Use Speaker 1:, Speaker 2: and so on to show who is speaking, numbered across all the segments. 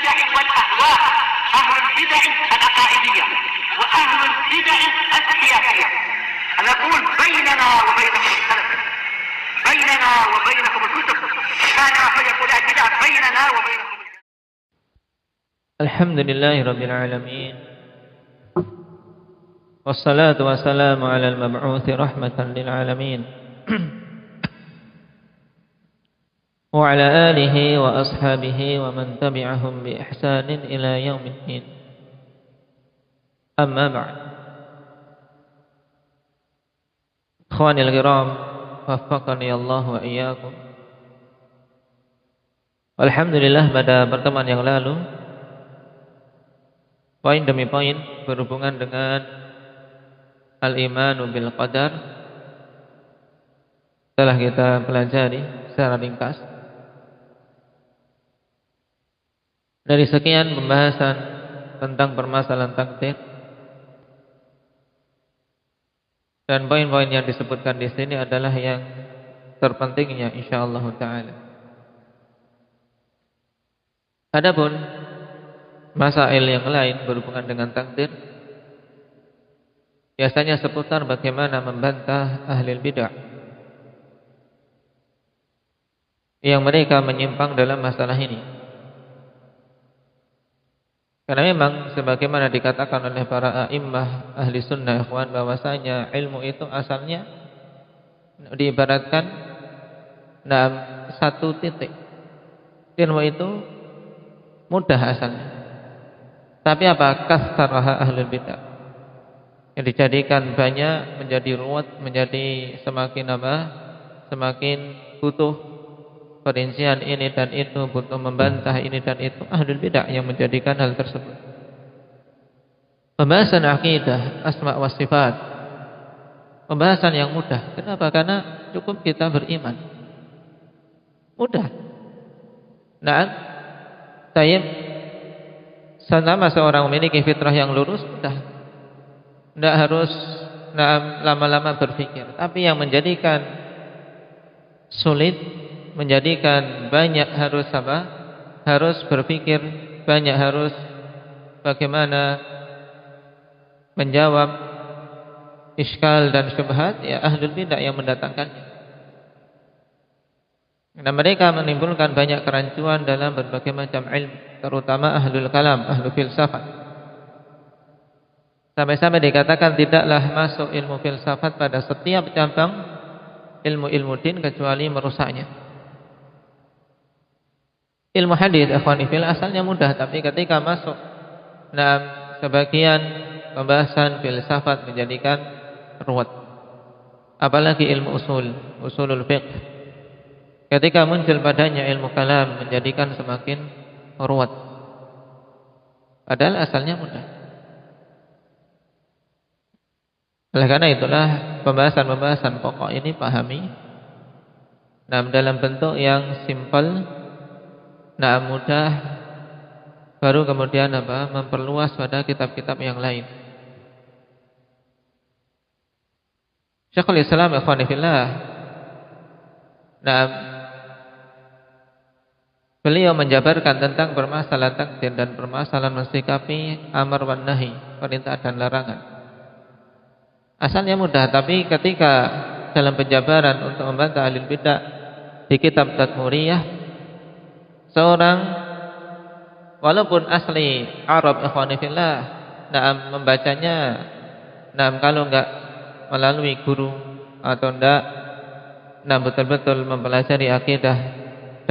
Speaker 1: البدع والأهواء، أهل البدع العقائدية وأهل البدع السياسية. نقول بيننا وبينكم السلف، بيننا وبينكم الكتب، كان فيقول البدع بيننا وبينكم.
Speaker 2: الحمد لله رب العالمين، والصلاة والسلام على المبعوث رحمة للعالمين وعلى آله وأصحابه ومن تبعهم بإحسان إلى يوم الدين. أما بعد، إخواني الكرام، وفقني Allah wa iyyakum. Alhamdulillah, pada pertemuan yang lalu poin demi poin berhubungan dengan al-imanu bil qadar telah kita pelajari secara ringkas. Dari sekian pembahasan tentang permasalahan takdir, dan poin-poin yang disebutkan di sini adalah yang terpentingnya insyaallah taala. Adapun masail yang lain berhubungan dengan takdir biasanya seputar bagaimana membantah ahli bid'ah yang mereka menyimpang dalam masalah ini. Karena memang sebagaimana dikatakan oleh para a'immah ahli sunnah ikhwan, bahwasanya ilmu itu asalnya diibaratkan dalam satu titik. Ilmu itu mudah asalnya, tapi apa? Kasaraha ahlul bid'ah, yang dijadikan banyak menjadi ruwet, menjadi semakin semakin butuh perincian ini dan itu, butuh membantah ini dan itu. Ahlul bid'ah yang menjadikan hal tersebut. Pembahasan akidah, asma wa sifat, pembahasan yang mudah. Kenapa? Karena cukup kita beriman. Mudah. Nah, tayyib, selama seorang memiliki fitrah yang lurus, mudah. Tidak harus lama-lama berpikir. Tapi yang menjadikan sulit, menjadikan banyak harus harus berpikir, banyak harus bagaimana menjawab iskal dan syubhat, ya ahlul bid'ah yang mendatangkannya. Karena mereka menimbulkan banyak kerancuan dalam berbagai macam ilmu, terutama ahlul kalam, ahlul filsafat. Sampai-sampai dikatakan tidaklah masuk ilmu filsafat pada setiap cabang ilmu-ilmu din kecuali merusaknya. Ilmu hadis, ikhwani fillah, asalnya mudah, tapi ketika masuk sebagian pembahasan filsafat menjadikan ruwet. Apalagi ilmu usulul fiqh, ketika muncul padanya ilmu kalam menjadikan semakin ruwet. Padahal asalnya mudah. Oleh karena itulah pembahasan-pembahasan pokok ini pahami dalam bentuk yang simpel, mudah, baru kemudian memperluas pada kitab-kitab yang lain. Syekhul Islam ikhwani fillah, beliau menjabarkan tentang permasalahan takdir dan permasalahan mensikapi amar wan nahi, perintah dan larangan. Asalnya mudah, tapi ketika dalam penjabaran untuk membantah ahli bid'ah di kitab Tadmuriyah, seorang walaupun asli Arab ikhwani fillah, membacanya kalau enggak melalui guru atau enggak betul-betul mempelajari akidah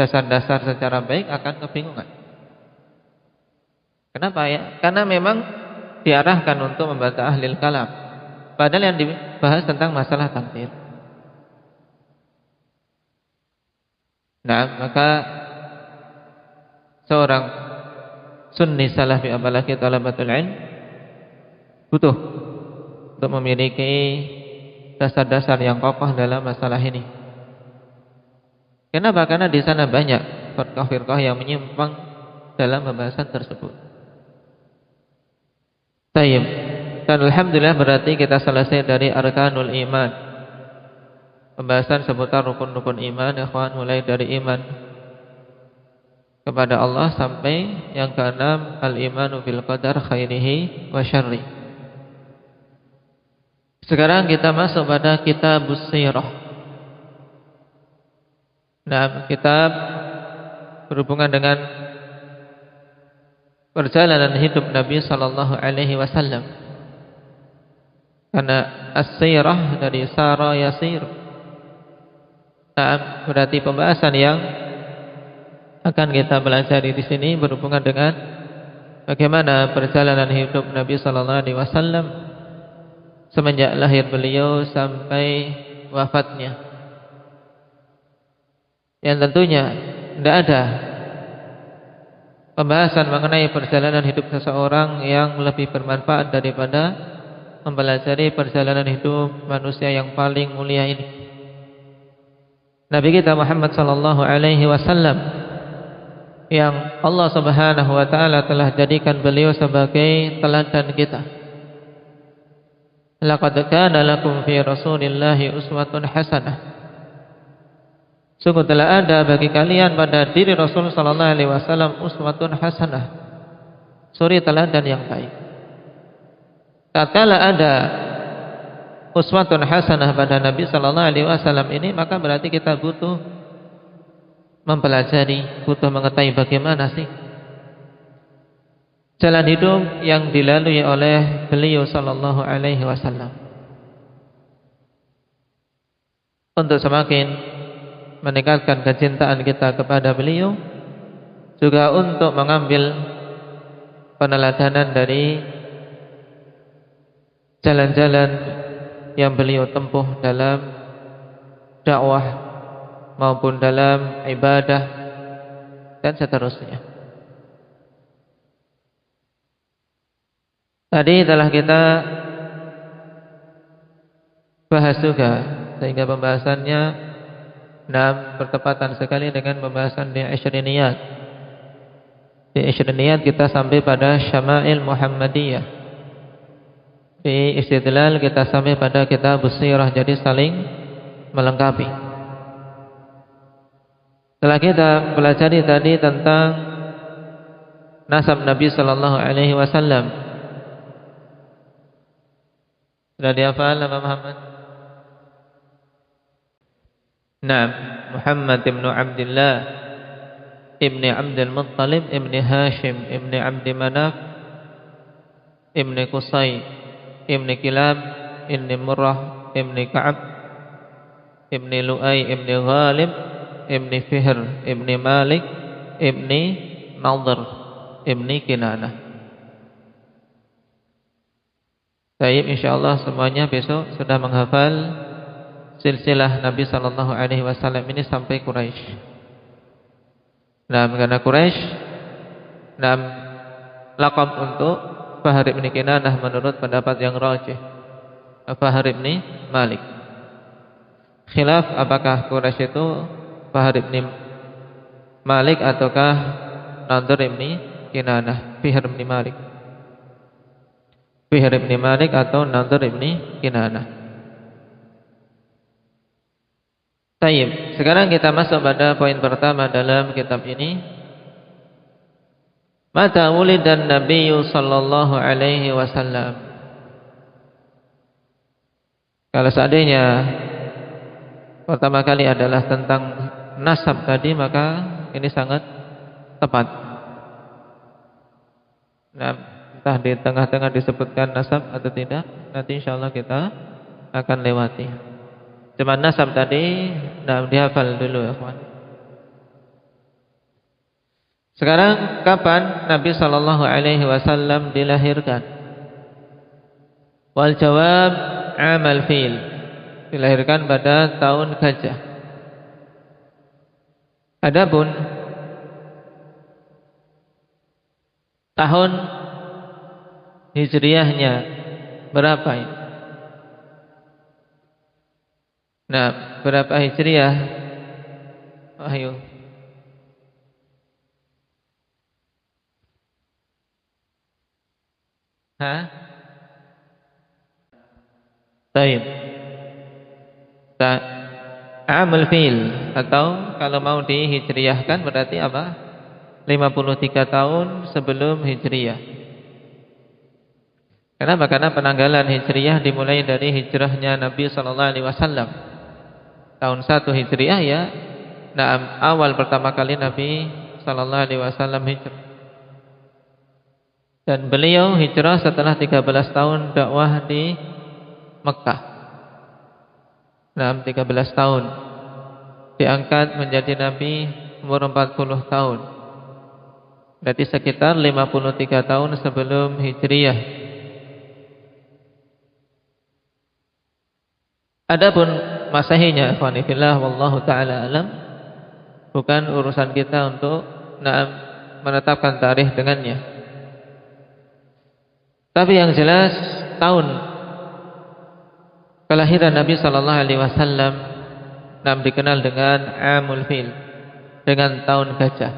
Speaker 2: dasar-dasar secara baik, akan kebingungan. Kenapa ya? Karena memang diarahkan untuk membantah ahli kalam, padahal yang dibahas tentang masalah takdir. Maka seorang sunni salafi, apalagi talabatul ilm, butuh untuk memiliki dasar-dasar yang kokoh dalam masalah ini. Kenapa? Karena di sana banyak firqah-firqah yang menyimpang dalam pembahasan tersebut. Tayyib. Dan alhamdulillah berarti kita selesai dari arkanul iman, pembahasan seputar rukun-rukun iman, ikhwan, mulai dari iman kepada Allah. Sampai yang keenam, al-imanu bil qadar khairihi wa syarri. Sekarang kita masuk pada kitabus sirah. Nah, kitab berhubungan dengan perjalanan hidup Nabi sallallahu alaihi wasallam. Karena as-sirah dari sara yasir. Nah, berarti pembahasan yang akan kita pelajari di sini berhubungan dengan bagaimana perjalanan hidup Nabi sallallahu alaihi wasallam semenjak lahir beliau sampai wafatnya. Yang tentunya tidak ada pembahasan mengenai perjalanan hidup seseorang yang lebih bermanfaat daripada mempelajari perjalanan hidup manusia yang paling mulia ini, Nabi kita Muhammad sallallahu alaihi wasallam, yang Allah Subhanahu wa taala telah jadikan beliau sebagai teladan kita. Laqad kana lakum fi Rasulillahi uswatun hasanah. Sungguh telah ada bagi kalian pada diri Rasul sallallahu alaihi wasallam uswatun hasanah, suri teladan yang baik. Tatkala ada uswatun hasanah pada Nabi sallallahu alaihi wasallam ini, maka berarti kita butuh mempelajari, butuh mengetahui bagaimana sih jalan hidup yang dilalui oleh beliau sallallahu alaihi wasallam, untuk semakin meningkatkan kecintaan kita kepada beliau, juga untuk mengambil peneladanan dari jalan-jalan yang beliau tempuh dalam dakwah maupun dalam ibadah dan seterusnya. Tadi telah kita bahas juga, sehingga pembahasannya bertepatan sekali dengan pembahasan di Ishriniyat. Di Ishriniyat kita sampai pada Syama'il Muhammadiyah. Di Istidlal kita sampai pada Kitabus Sirah, jadi saling melengkapi. Setelah kita pelajari tadi tentang nasab Nabi sallallahu alaihi wasallam, sudah dihafal nama Muhammad? Naam, Muhammad ibn Abdullah ibn Abdul Muttalib ibn Hashim ibn Abdi Manaf ibn Qusay ibn Kilab ibn Murrah ibn Ka'ab ibn Lu'ay ibn Ghalib ibn Fihr ibn Malik ibn Nadhr ibn Kinanah. Baik, insyaallah semuanya besok sudah menghafal silsilah Nabi sallallahu alaihi wasallam ini sampai Quraisy. Nah, karena Quraisy laqab untuk Fahr ibn Kinanah menurut pendapat yang rajih, Fahr ibn Malik. Khilaf apakah Quraisy itu Fahr ibn Malik ataukah Nadhr ibn Kinanah, Fihr ibn Malik. Fihr ibn Malik atau Nadhr ibn Kinanah. Tayyib, sekarang kita masuk pada poin pertama dalam kitab ini. Mata wulidan Nabiyyu sallallahu alaihi wasallam. Kalau seandainya pertama kali adalah tentang nasab tadi, maka ini sangat tepat. Nah, entah di tengah-tengah disebutkan nasab atau tidak, nanti insyaallah kita akan lewati. Cuma nasab tadi dihafal dulu ya kawan. Sekarang kapan Nabi sallallahu alaihi wasallam dilahirkan? Wal jawab amal fil. Dilahirkan pada tahun gajah. Adapun tahun hijriyahnya berapa ini? Nah, berapa hijriyah? Ayo. Baik. Amal fil, atau kalau mau dihijriyahkan berarti apa? 53 tahun sebelum Hijriyah. Kenapa? Karena penanggalan Hijriyah dimulai dari hijrahnya Nabi sallallahu alaihi wasallam. Tahun 1 Hijriyah ya. Nah, awal pertama kali Nabi sallallahu alaihi wasallam hijrah. Dan beliau hijrah setelah 13 tahun dakwah di Mekah. Nah, 13 tahun. Diangkat menjadi nabi umur 40 tahun. Berarti sekitar 53 tahun sebelum Hijriyah. Adapun masahinya, ikhwani fillah, wallahu taala alam, bukan urusan kita untuk menetapkan tarikh dengannya. Tapi yang jelas tahun kelahiran Nabi sallallahu alaihi wasallam dikenal dengan Amul Fil, dengan tahun gajah.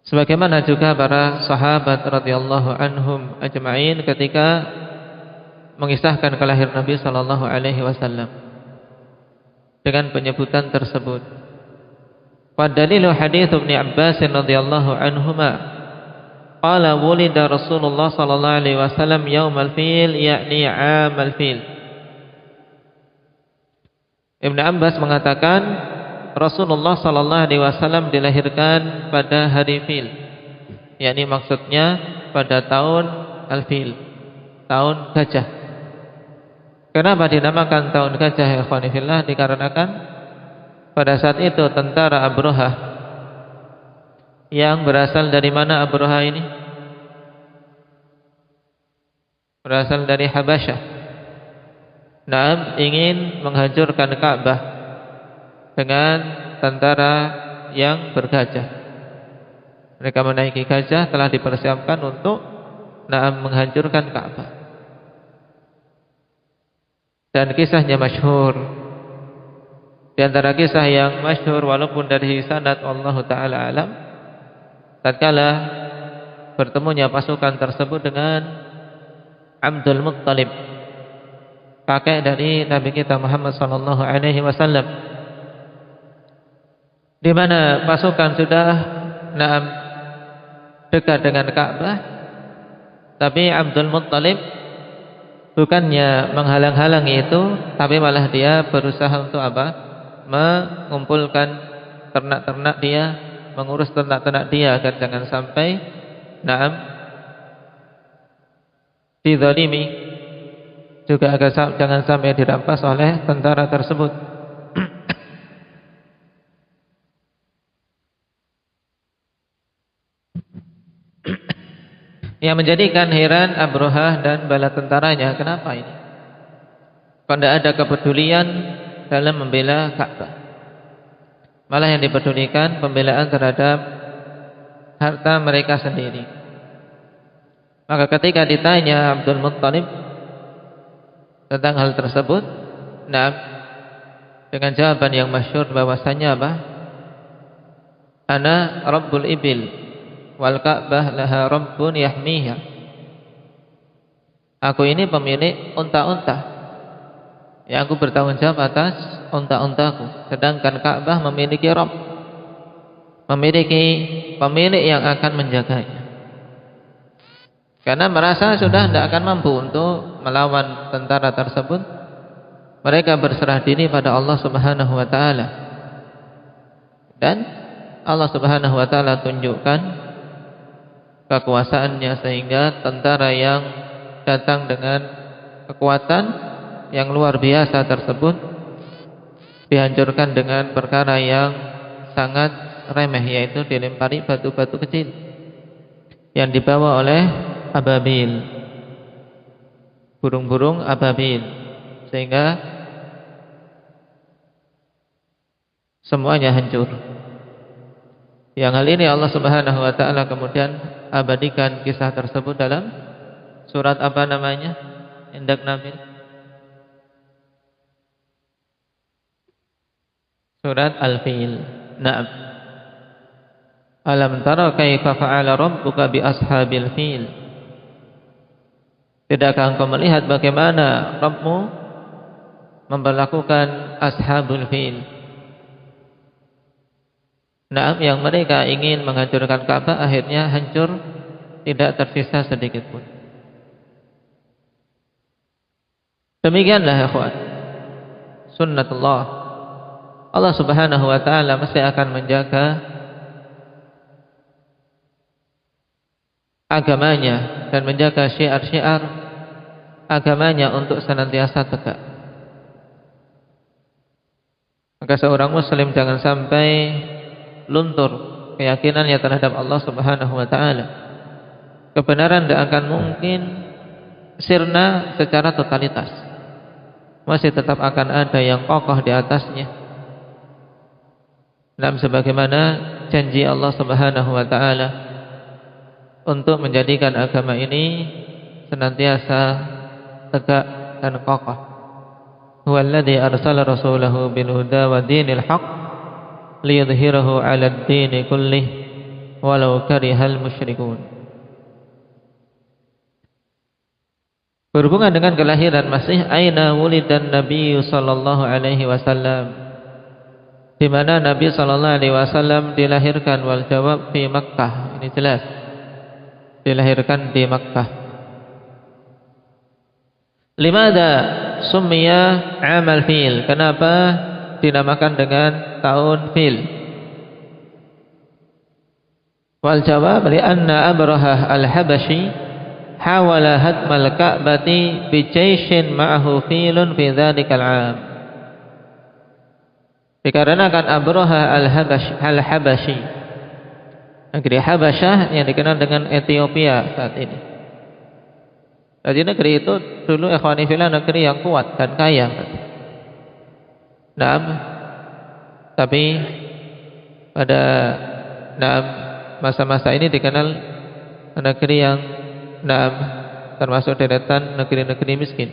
Speaker 2: Sebagaimana juga para sahabat radhiyallahu anhum ajma'in ketika mengisahkan kelahiran Nabi sallallahu alaihi wasallam dengan penyebutan tersebut. Wadalilu hadits Ibnu Abbas radhiyallahu anhuma qala wulida Rasulullah sallallahu alaihi wasallam yaumal fil, yakni amal fil. Ibnu Abbas mengatakan Rasulullah sallallahu alaihi wasallam dilahirkan pada hari fil, yakni maksudnya pada tahun al-fil, tahun gajah. Kenapa dinamakan tahun gajah, ya ikhwani fillah? Dikarenakan pada saat itu tentara Abrahah, yang berasal dari mana Abrahah ini? Berasal dari Habasyah. Nah, ingin menghancurkan Ka'bah dengan tentara yang bergajah. Mereka menaiki gajah, telah dipersiapkan untuk menghancurkan Ka'bah. Dan kisahnya masyhur. Di antara kisah yang masyhur walaupun dari sanad Allah taala alam, tatkala bertemunya pasukan tersebut dengan Abdul Muttalib, kakek dari Nabi kita Muhammad sallallahu alaihi wasallam, di mana pasukan sudah dekat dengan Ka'bah, tapi Abdul Muttalib bukannya menghalang-halangi itu, tapi malah dia berusaha untuk apa? Mengumpulkan ternak-ternak dia, mengurus ternak-ternak dia agar jangan sampai dizalimi, juga agar jangan sampai dirampas oleh tentara tersebut. Yang menjadikan heran Abrahah dan bala tentaranya, kenapa ini? Tidak ada kepedulian dalam membela Ka'bah. Malah yang dipedulikan pembelaan terhadap harta mereka sendiri. Maka ketika ditanya Abdul Muttalib tentang hal tersebut, dengan jawaban yang masyhur bahwasanya apa? Ana Rabbul Ibil wal Ka'bah laha Rabbun yahmiha. Aku ini pemilik unta-unta, yang aku bertanggung jawab atas unta-untaku. Sedangkan Ka'bah memiliki Rabb, memiliki pemilik yang akan menjaganya. Karena merasa sudah tidak akan mampu untuk melawan tentara tersebut, mereka berserah diri pada Allah Subhanahu wa taala. Dan Allah Subhanahu wa taala tunjukkan kekuasaannya sehingga tentara yang datang dengan kekuatan yang luar biasa tersebut dihancurkan dengan perkara yang sangat remeh, yaitu dilempari batu-batu kecil yang dibawa oleh ababil, burung-burung ababil, sehingga semuanya hancur. Yang hal ini Allah Subhanahu wa taala kemudian abadikan kisah tersebut dalam surat apa namanya? Indak Nabil. Surat Al-Fil. Na'am. Alam tara kaifa fa'ala rabbuka bi ashabil fil. Tidakkah engkau melihat bagaimana Rabbmu memperlakukan ashabul fil? Nah, yang mereka ingin menghancurkan Ka'bah akhirnya hancur, tidak tersisa sedikit pun. Demikianlah ya ikhwan, sunnatullah. Allah Subhanahu wa taala mesti akan menjaga agamanya dan menjaga syiar-syiar agamanya untuk senantiasa tegak. Maka seorang muslim jangan sampai luntur keyakinannya terhadap Allah Subhanahu wa taala. Kebenaran tidak akan mungkin sirna secara totalitas. Masih tetap akan ada yang kokoh di atasnya. Dan sebagaimana janji Allah Subhanahu wa taala untuk menjadikan agama ini senantiasa tegak dan kokoh. Huwallazi arsala rasulahu bil huda wa dinil haqq liyudhhirahu 'alad dini kullih walau karihal musyrikun. Berhubungan dengan kelahiran Masih, aina wulidan Nabi sallallahu alaihi wasallam, di mana Nabi sallallahu alaihi wasallam dilahirkan? Wal jawab fi Makkah. Ini jelas dilahirkan di Makkah. Limada summiya amal fil? Kenapa dinamakan dengan tahun fil? Wal jawab li'anna Abrahah al-Habashi hawala hadmal Ka'bati bi jayshin ma'ahu filun fi dzalikal 'am. Dikarenakan Abrahah al-Habashi, negeri Habasyah yang dikenal dengan Ethiopia saat ini. Jadi negeri itu dulu ikhwani fillah negeri yang kuat dan kaya. Nah, tapi pada masa-masa ini dikenal negeri yang termasuk deretan negeri-negeri miskin.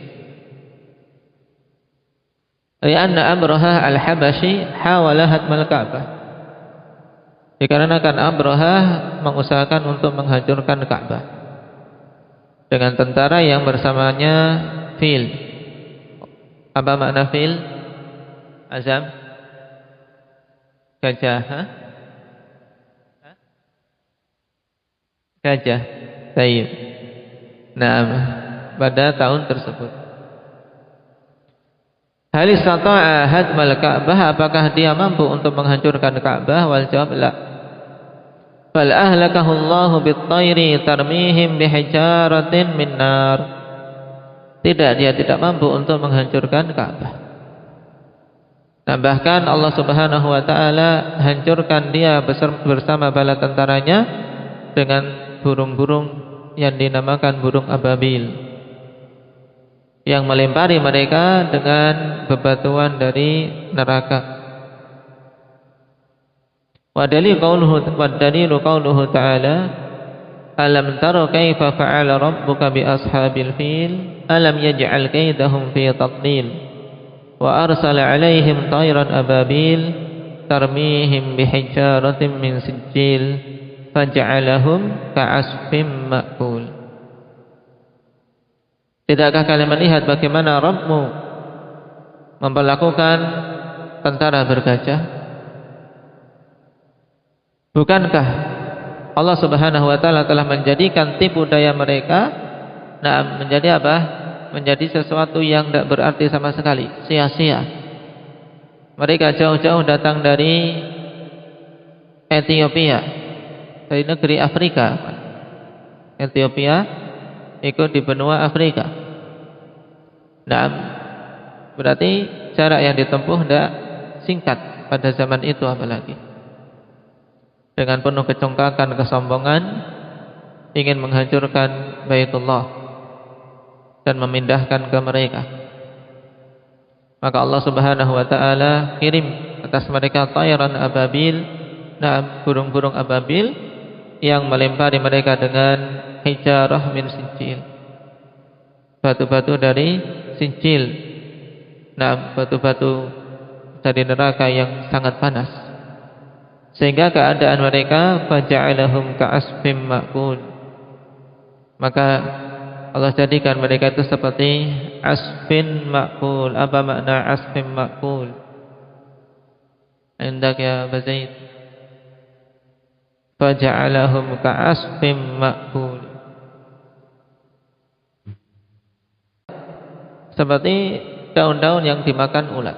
Speaker 2: Lianna Abrahah al-Habashi hawala hadmal Ka'bah. Dikarenakan Abrahah mengusahakan untuk menghancurkan Ka'bah dengan tentara yang bersamanya fil. Apa makna fil? Azam? Gajah? Gajah. Tayyib. Nah, pada tahun tersebut. Hal istata'a hadmal Ka'bah, apakah dia mampu untuk menghancurkan Ka'bah? Wal jawab la. Fal ahlakahu Allah bit-tayri tarmihim bihijaratin min nar. Tidak, dia tidak mampu untuk menghancurkan Ka'bah. Nah, bahkan Allah Subhanahu wa taala hancurkan dia bersama bala tentaranya dengan burung-burung yang dinamakan burung ababil, yang melempari mereka dengan bebatuan dari neraka. Wa dalilu qauluhu ta'ala, alam tara kaifa fa'ala rabbuka bi ashabil fil alam yaj'al kaidahum fi tadlil wa arsala 'alaihim tayran ababil tarmihim bihijaratin min sijil faj'alahum ka'asfim ma'kul. Tidakkah kalian melihat bagaimana Rabbmu memperlakukan tentara bergajah? Bukankah Allah Subhanahu wa taala telah menjadikan tipu daya mereka menjadi apa? Menjadi sesuatu yang tidak berarti sama sekali, sia-sia. Mereka jauh-jauh datang dari Ethiopia, dari negeri Afrika. Ethiopia ikut di benua Afrika. Nah, berarti jarak yang ditempuh tidak singkat pada zaman itu, apalagi dengan penuh kecongkakan, kesombongan, ingin menghancurkan Baitullah dan memindahkan ke mereka. Maka Allah Subhanahu wa taala kirim atas mereka tayran ababil, burung-burung ababil yang melempari mereka dengan hijarah min sijil, batu-batu dari sijil. Batu-batu dari neraka yang sangat panas, sehingga keadaan mereka faja'alahum ka'asfim ma'kul. Maka Allah jadikan mereka itu seperti asfin ma'kul. Apa makna asfin ma'kul? Indak ya Bazaid? faja'alahum ka'asfim ma'kul. Seperti daun-daun yang dimakan ulat.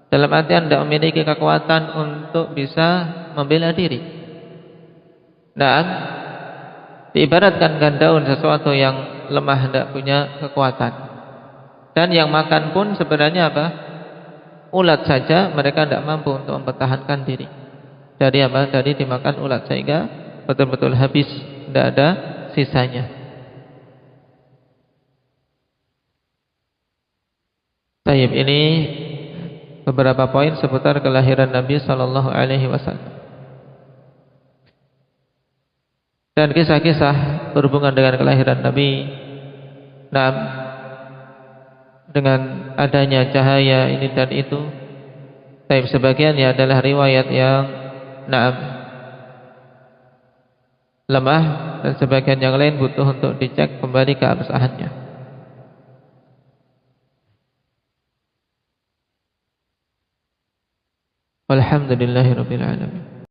Speaker 2: Dalam artian tidak memiliki kekuatan untuk bisa membela diri. Dan diibaratkan dengan daun sesuatu yang lemah, tidak punya kekuatan. Dan yang makan pun sebenarnya apa? Ulat saja, mereka tidak mampu untuk mempertahankan diri. Dari apa? Dari dimakan ulat, sehingga betul-betul habis, tidak ada sisanya. Baik, ini beberapa poin seputar kelahiran Nabi Sallallahu Alaihi Wasallam dan kisah-kisah berhubungan dengan kelahiran Nabi. Nah, dengan adanya cahaya ini dan itu, tapi sebagiannya adalah riwayat yang lemah, dan sebagian yang lain butuh untuk dicek kembali keabsahannya. Walhamdulillahirabbil alamin.